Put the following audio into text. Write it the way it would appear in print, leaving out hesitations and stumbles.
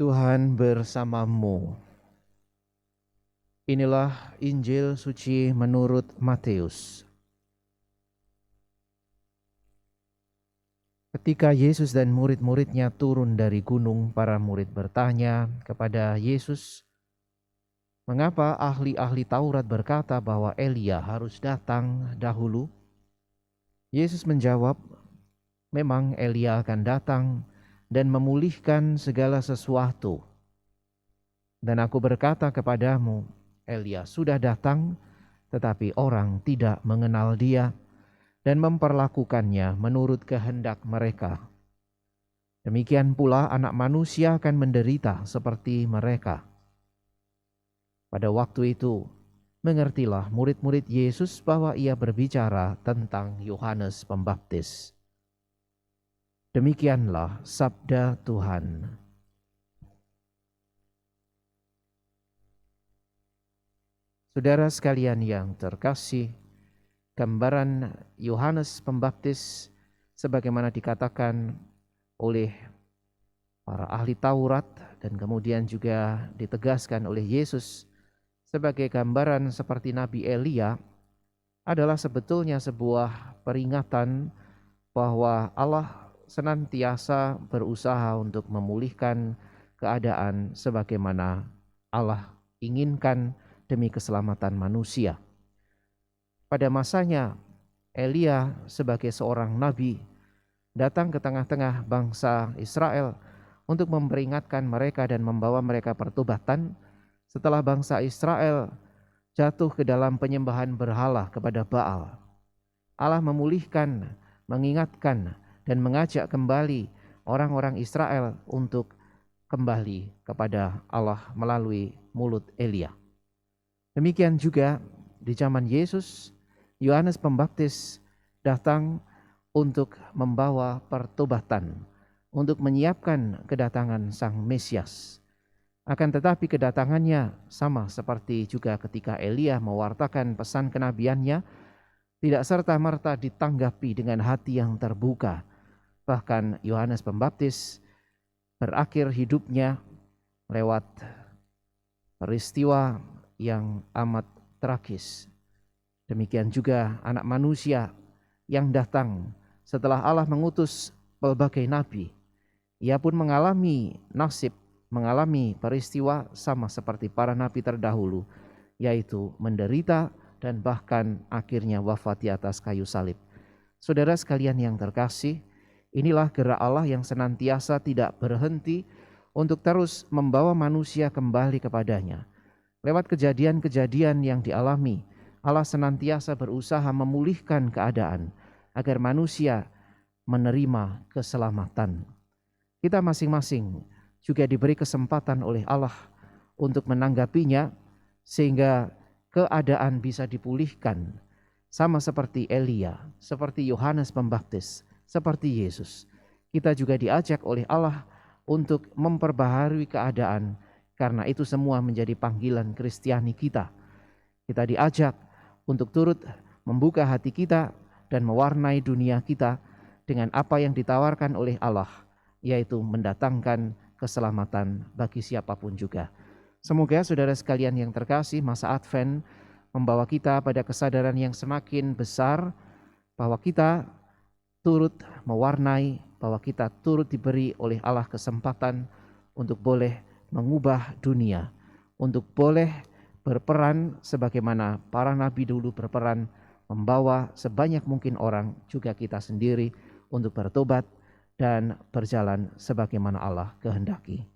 Tuhan bersamamu. Inilah Injil suci menurut Matius. Ketika Yesus dan murid-muridnya turun dari gunung, para murid bertanya kepada Yesus, "Mengapa ahli-ahli Taurat berkata bahwa Elia harus datang dahulu?" Yesus menjawab, "Memang Elia akan datang dan memulihkan segala sesuatu. Dan aku berkata kepadamu, Elia sudah datang, tetapi orang tidak mengenal dia dan memperlakukannya menurut kehendak mereka. Demikian pula Anak Manusia akan menderita seperti mereka." Pada waktu itu, mengertilah murid-murid Yesus bahwa ia berbicara tentang Yohanes Pembaptis. Demikianlah sabda Tuhan. Saudara sekalian yang terkasih, gambaran Yohanes Pembaptis sebagaimana dikatakan oleh para ahli Taurat dan kemudian juga ditegaskan oleh Yesus sebagai gambaran seperti Nabi Elia adalah sebetulnya sebuah peringatan bahwa Allah senantiasa berusaha untuk memulihkan keadaan sebagaimana Allah inginkan demi keselamatan manusia. Pada masanya, Elia sebagai seorang nabi datang ke tengah-tengah bangsa Israel untuk memperingatkan mereka dan membawa mereka pertobatan setelah bangsa Israel jatuh ke dalam penyembahan berhala kepada Baal. Allah memulihkan, mengingatkan, dan mengajak kembali orang-orang Israel untuk kembali kepada Allah melalui mulut Elia. Demikian juga di zaman Yesus, Yohanes Pembaptis datang untuk membawa pertobatan, untuk menyiapkan kedatangan Sang Mesias. Akan tetapi kedatangannya sama seperti juga ketika Elia mewartakan pesan kenabiannya, tidak serta-merta ditanggapi dengan hati yang terbuka. Bahkan Yohanes Pembaptis berakhir hidupnya lewat peristiwa yang amat tragis. Demikian juga Anak Manusia yang datang setelah Allah mengutus pelbagai nabi. Ia pun mengalami nasib, mengalami peristiwa sama seperti para nabi terdahulu, yaitu menderita dan bahkan akhirnya wafat di atas kayu salib. Saudara sekalian yang terkasih, inilah gerak Allah yang senantiasa tidak berhenti untuk terus membawa manusia kembali kepadanya. Lewat kejadian-kejadian yang dialami, Allah senantiasa berusaha memulihkan keadaan agar manusia menerima keselamatan. Kita masing-masing juga diberi kesempatan oleh Allah untuk menanggapinya sehingga keadaan bisa dipulihkan. Sama seperti Elia, seperti Yohanes Pembaptis, seperti Yesus. Kita juga diajak oleh Allah untuk memperbaharui keadaan, karena itu semua menjadi panggilan Kristiani kita. Kita diajak untuk turut membuka hati kita dan mewarnai dunia kita dengan apa yang ditawarkan oleh Allah, yaitu mendatangkan keselamatan bagi siapapun juga. Semoga saudara sekalian yang terkasih, masa Advent membawa kita pada kesadaran yang semakin besar bahwa kita turut mewarnai, bahwa kita turut diberi oleh Allah kesempatan untuk boleh mengubah dunia, untuk boleh berperan sebagaimana para nabi dulu berperan, membawa sebanyak mungkin orang, juga kita sendiri, untuk bertobat dan berjalan sebagaimana Allah kehendaki.